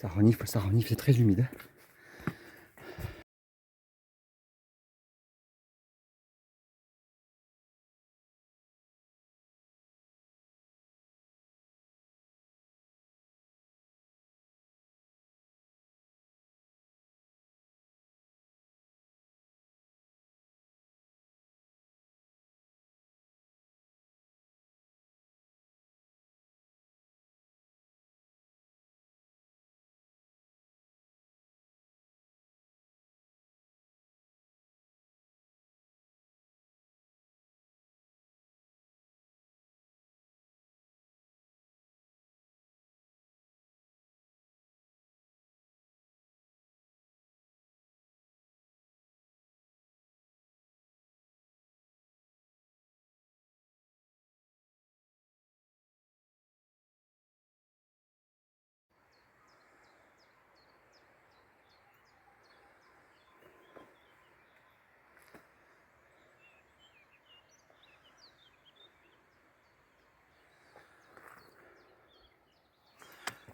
Ça renifle, c'est très humide.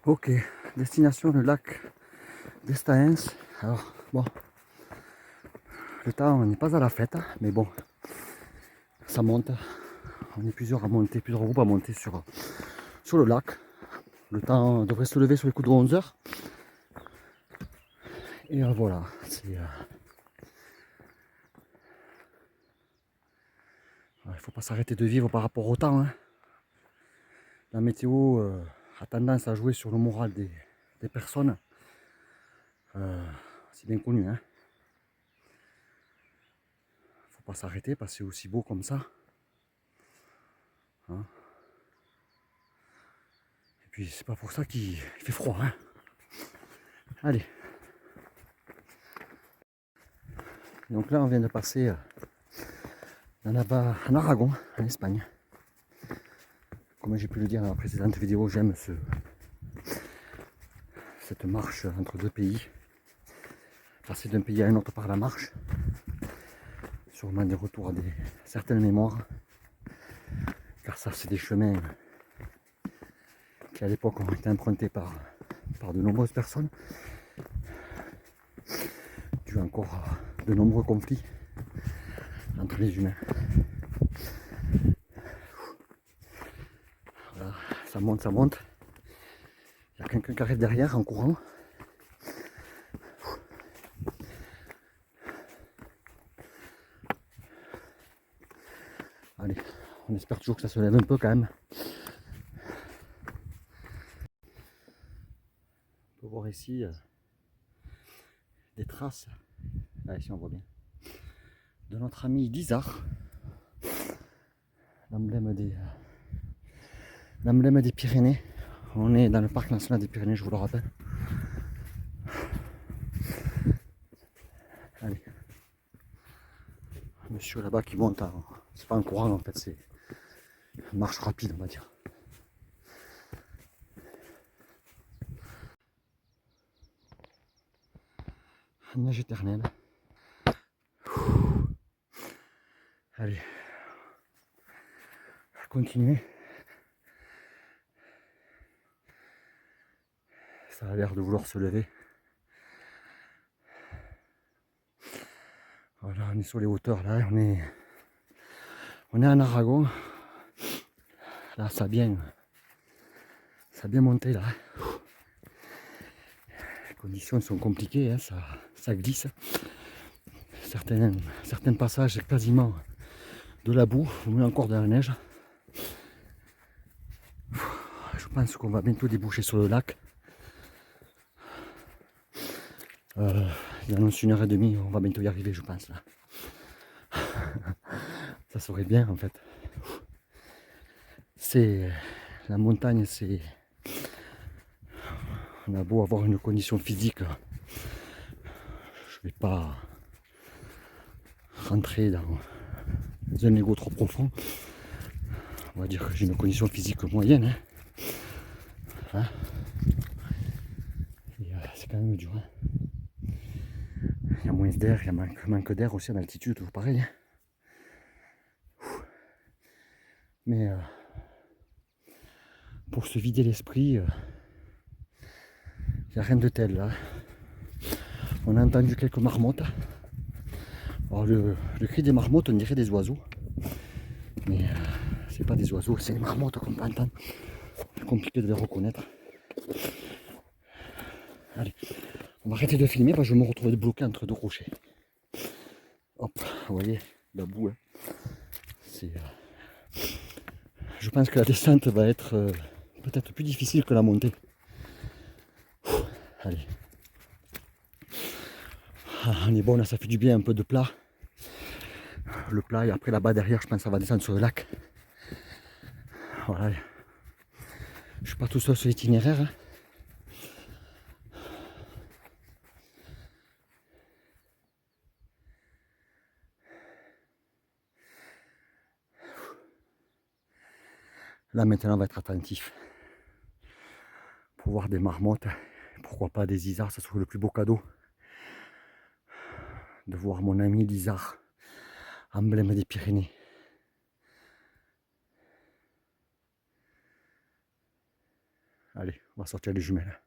Ok, destination le lac d'Estaens. Alors bon, le temps n'est pas à la fête, mais bon, ça monte. On est plusieurs à monter, plusieurs groupes à monter sur le lac. Le temps devrait se lever sur les coups de 11 h. Et voilà, il ne faut pas s'arrêter de vivre par rapport au temps. Hein. La météo a tendance à jouer sur le moral des personnes. C'est bien connu. Hein. Faut pas s'arrêter parce que c'est aussi beau comme ça. Hein. Et puis c'est pas pour ça qu'il fait froid. Hein. Allez. Donc là on vient de passer là-bas en Aragon, en Espagne. Comme j'ai pu le dire dans la précédente vidéo, j'aime cette marche entre deux pays. Passer d'un pays à un autre par la marche. Sûrement des retours à certaines mémoires. Car ça c'est des chemins qui à l'époque ont été empruntés par de nombreuses personnes. Dû encore à de nombreux conflits entre les humains. Voilà, ça monte, ça monte. Il y a quelqu'un qui arrive derrière en courant. Allez, on espère toujours que ça se lève un peu quand même. On peut voir ici des traces. Là, ici on voit bien. De notre ami Dizar. L'emblème des Pyrénées. On est dans le parc national des Pyrénées, je vous le rappelle. Allez. Monsieur là-bas qui monte, c'est pas un courant en fait, c'est une marche rapide on va dire. Neige éternelle. Allez, on va continuer. Ça a l'air de vouloir se lever. Voilà, on est sur les hauteurs là, on est en Aragon. Là, ça a bien monté là. Les conditions sont compliquées, hein, ça glisse. Certains passages quasiment de la boue, ou encore de la neige. Je pense qu'on va bientôt déboucher sur le lac. Il annonce 1h30, on va bientôt y arriver je pense là. Ça serait bien en fait. C'est la montagne, c'est. On a beau avoir une condition physique, je vais pas rentrer dans un ego trop profond. On va dire que j'ai une condition physique moyenne. Hein. Hein, c'est quand même dur. Hein. Il y a moins d'air, il y a manque d'air aussi en altitude, toujours pareil. Hein. Mais pour se vider l'esprit, Il n'y a rien de tel là. On a entendu quelques marmottes. Alors le cri des marmottes, on dirait des oiseaux. Mais c'est pas des oiseaux, c'est des marmottes qu'on peut entendre. C'est compliqué de les reconnaître. Allez, on va arrêter de filmer parce que je vais me retrouver bloqué entre deux rochers. Hop, vous voyez, la boue. Hein. Je pense que la descente va être peut-être plus difficile que la montée. Allez. Ah, on est bon, là, ça fait du bien, un peu de plat. Le plat, et après là-bas derrière, je pense que ça va descendre sur le lac. Voilà. Je suis pas tout seul sur l'itinéraire. Hein. Là maintenant on va être attentif pour voir des marmottes, pourquoi pas des isards, ça serait le plus beau cadeau. De voir mon ami l'isard, emblème des Pyrénées. Allez, on va sortir les jumelles.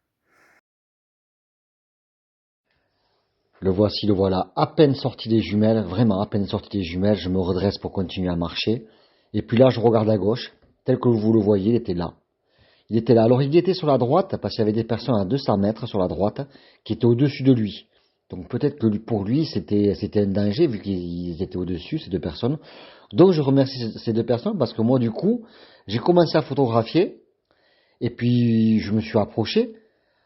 Le voici, le voilà, à peine sorti des jumelles, vraiment à peine sorti des jumelles, je me redresse pour continuer à marcher. Et puis là, je regarde à gauche, tel que vous le voyez, il était là. Il était là. Alors il était sur la droite, parce qu'il y avait des personnes à 200 mètres sur la droite, qui étaient au-dessus de lui. Donc peut-être que pour lui, c'était un danger, vu qu'ils étaient au-dessus, ces deux personnes. Donc je remercie ces deux personnes, parce que moi, du coup, j'ai commencé à photographier, et puis je me suis approché,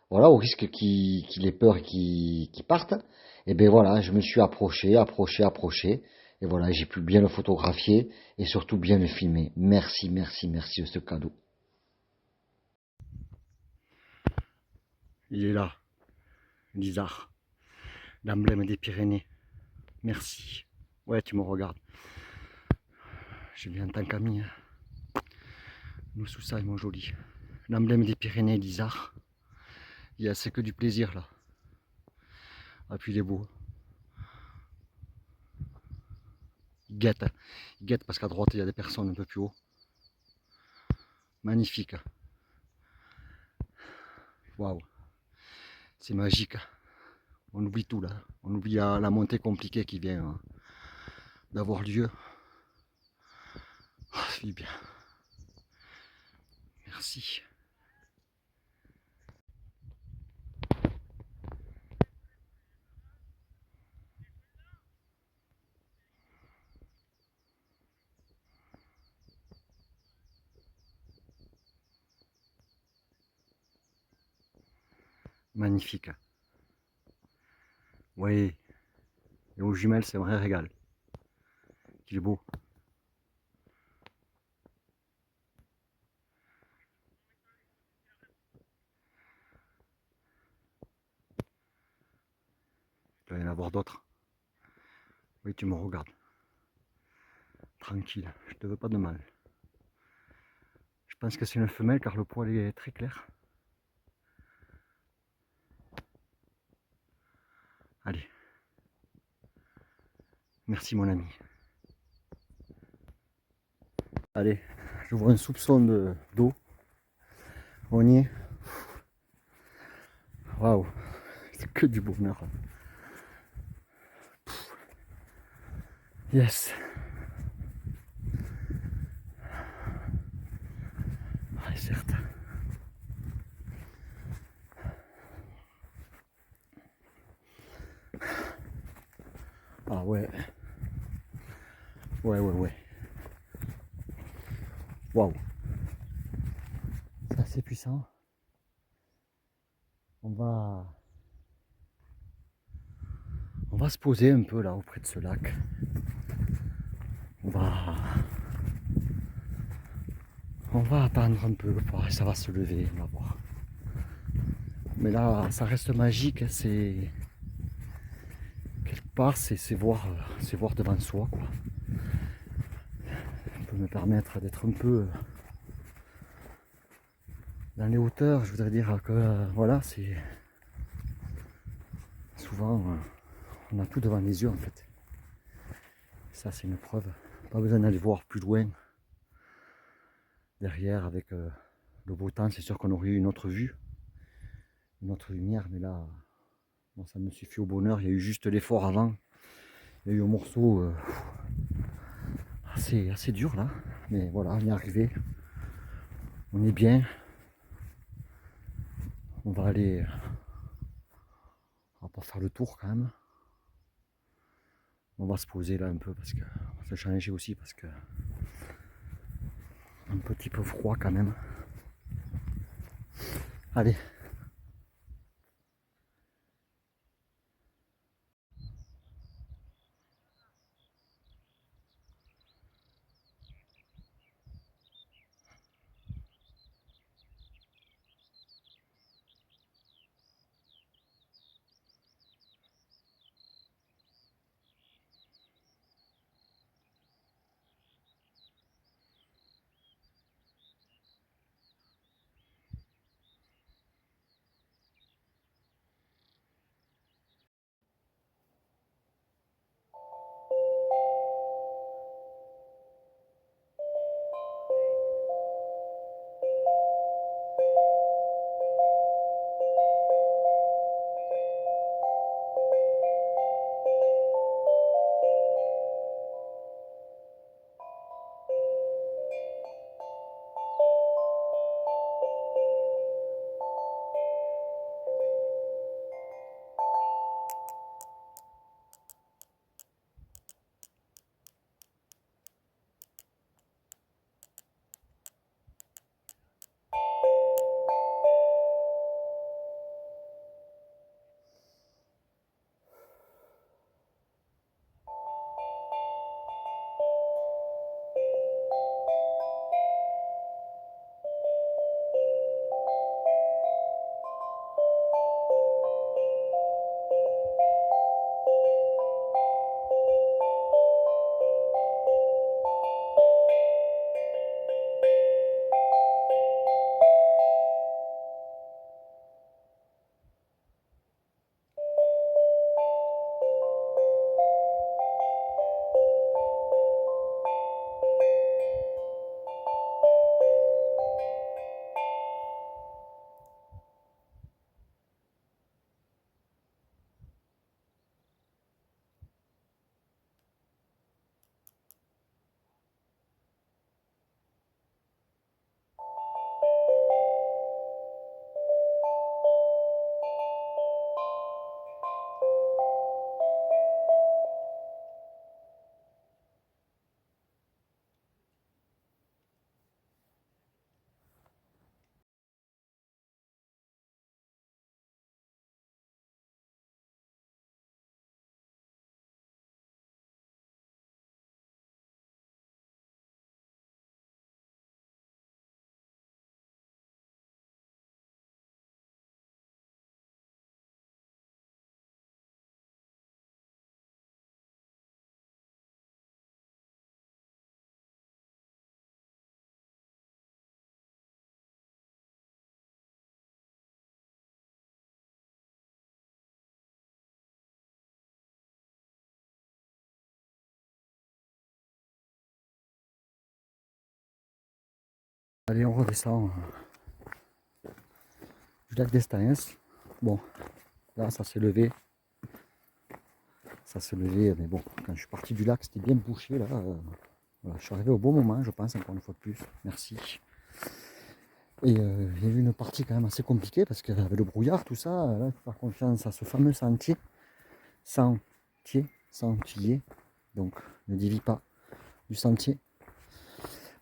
voilà, au risque qu'il ait peur et qu'il parte. Et bien voilà, je me suis approché, et voilà, j'ai pu bien le photographier, et surtout bien le filmer. Merci, merci, merci de ce cadeau. Il est là, l'isard, l'emblème des Pyrénées. Merci. Ouais, tu me regardes. Je viens en tant qu'ami. Hein. Nous sous ça, mon joli. L'emblème des Pyrénées, l'isard. C'est que du plaisir là. Ah, puis il est beau. Il guette. Hein. Il guette parce qu'à droite, il y a des personnes un peu plus haut. Magnifique. Waouh. C'est magique. On oublie tout là. On oublie la montée compliquée qui vient d'avoir lieu. Oh, c'est bien. Merci. Magnifique. Oui. Et aux jumelles, c'est un vrai régal. Il est beau. Il doit y en avoir d'autres. Oui, tu me regardes. Tranquille, je te veux pas de mal. Je pense que c'est une femelle car le poil est très clair. Allez. Merci mon ami. Allez, je vois un soupçon d'eau. On y est. Waouh, c'est que du bonheur. Yes. Ouais, certes. Ah ouais. Ouais. Waouh. C'est assez puissant. On va se poser un peu là auprès de ce lac. On va attendre un peu. Ça va se lever, on va voir. Mais là, ça reste magique. C'est quelque part, c'est voir devant soi, quoi. Ça peut me permettre d'être un peu dans les hauteurs. Je voudrais dire que voilà, c'est souvent on a tout devant les yeux en fait. Ça, c'est une preuve. Pas besoin d'aller voir plus loin. Derrière, avec le beau temps, c'est sûr qu'on aurait eu une autre vue. une autre lumière, mais là, bon, ça me suffit au bonheur. Il y a eu juste l'effort avant. Il y a eu un morceau assez dur là, mais voilà, on est arrivé. On est bien. On va aller, on va pas faire le tour quand même. On va se poser là un peu parce que on va se changer aussi parce que un petit peu froid quand même. Allez. Allez, on redescend du lac d'Estaens. Bon, là, ça s'est levé. Ça s'est levé, mais bon, quand je suis parti du lac, c'était bien bouché là. Voilà, je suis arrivé au bon moment, je pense, encore une fois de plus. Merci. Et il y a eu une partie quand même assez compliquée parce qu'avec le brouillard, tout ça, là, il faut faire confiance à ce fameux sentier. Sentier. Donc, ne dévie pas du sentier.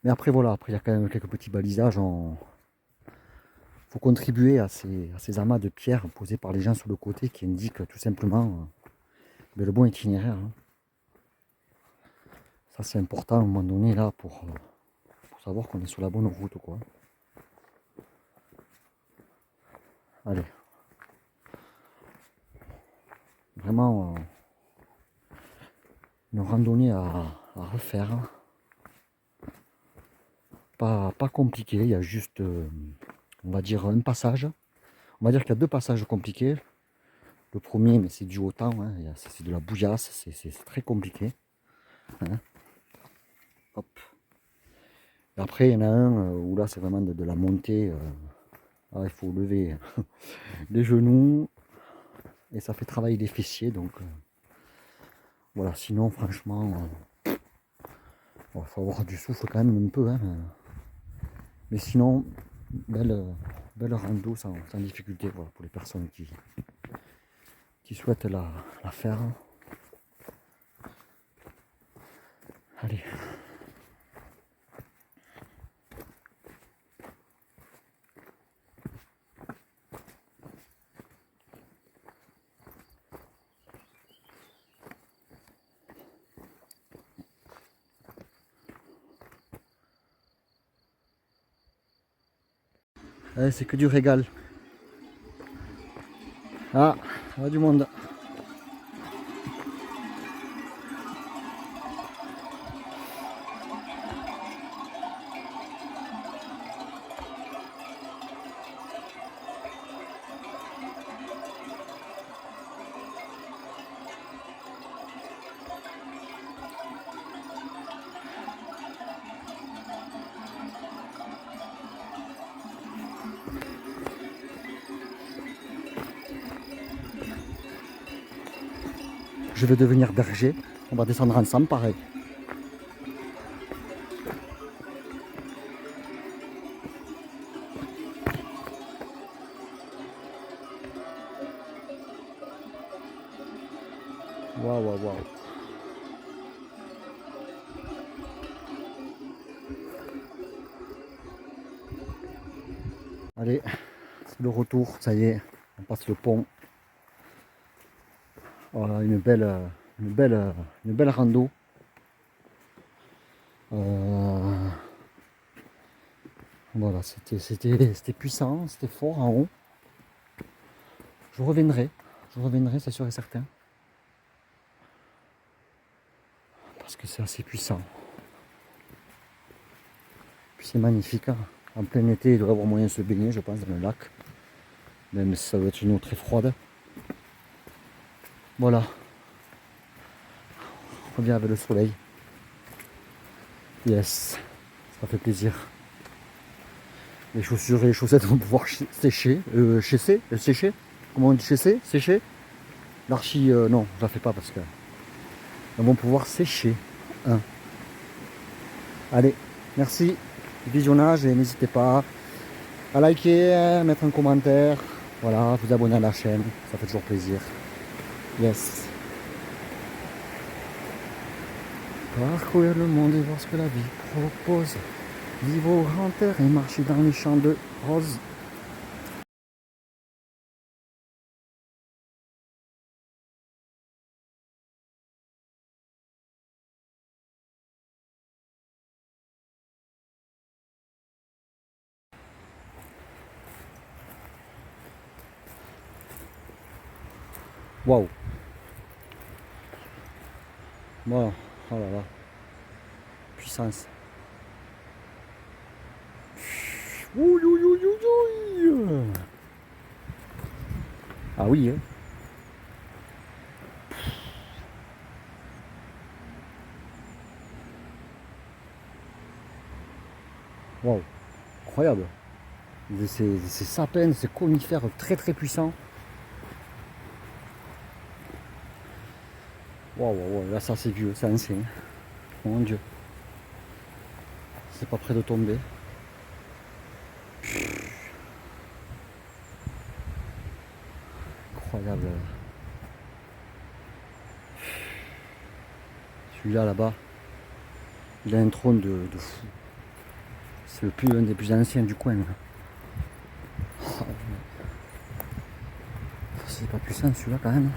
Mais après, voilà, après, il y a quand même quelques petits balisages. Il faut contribuer à ces amas de pierres posés par les gens sur le côté qui indiquent tout simplement le bon itinéraire. Hein. Ça, c'est important à un moment donné là pour savoir qu'on est sur la bonne route, quoi. Allez. Vraiment une randonnée à refaire. Pas compliqué, il y a juste, on va dire, un passage. On va dire qu'il y a deux passages compliqués. Le premier, mais c'est dû au temps, hein, c'est de la bouillasse, c'est très compliqué. Hein. Hop. Et après, il y en a un où là, c'est vraiment de la montée Alors, il faut lever les genoux et ça fait travailler les fessiers. Donc voilà, sinon franchement, il faut avoir du souffle quand même un peu. Hein, mais sinon, belle rando sans difficulté, voilà, pour les personnes qui souhaitent la faire. Allez. Allez, c'est que du régal. Ah, il y a du monde. Je vais devenir berger. On va descendre ensemble, pareil. Waouh, waouh, waouh. Allez, c'est le retour, ça y est, on passe le pont. Voilà, une belle rando. Voilà, c'était puissant, c'était fort en haut. Je reviendrai, c'est sûr et certain. Parce que c'est assez puissant. Puis c'est magnifique. Hein. En plein été, il devrait y avoir moyen de se baigner, je pense, dans le lac. Même si ça doit être une eau très froide. Voilà. On revient avec le soleil. Yes, ça fait plaisir. Les chaussures et les chaussettes vont pouvoir sécher. Sécher. Comment on dit sécher? L'archi, non, je la fais pas parce que elles vont pouvoir sécher. Hein. Allez, merci du visionnage et n'hésitez pas à liker, à mettre un commentaire, voilà, vous abonner à la chaîne, ça fait toujours plaisir. Yes. Parcourir le monde et voir ce que la vie propose. Vivre au grand air et marcher dans les champs de roses. Waouh. Voilà, oh là là. Puissance. Ouh, ouh, ouh, ouh, ouh. Ah oui, hein. Waouh, incroyable. Ces sapins, ces conifères très très puissants. Waouh, waouh, là ça c'est vieux, c'est ancien. Mon Dieu. C'est pas près de tomber. Incroyable. Celui-là là-bas, il a un trône de fou. C'est un des plus anciens du coin. Oh, c'est pas puissant celui-là quand même.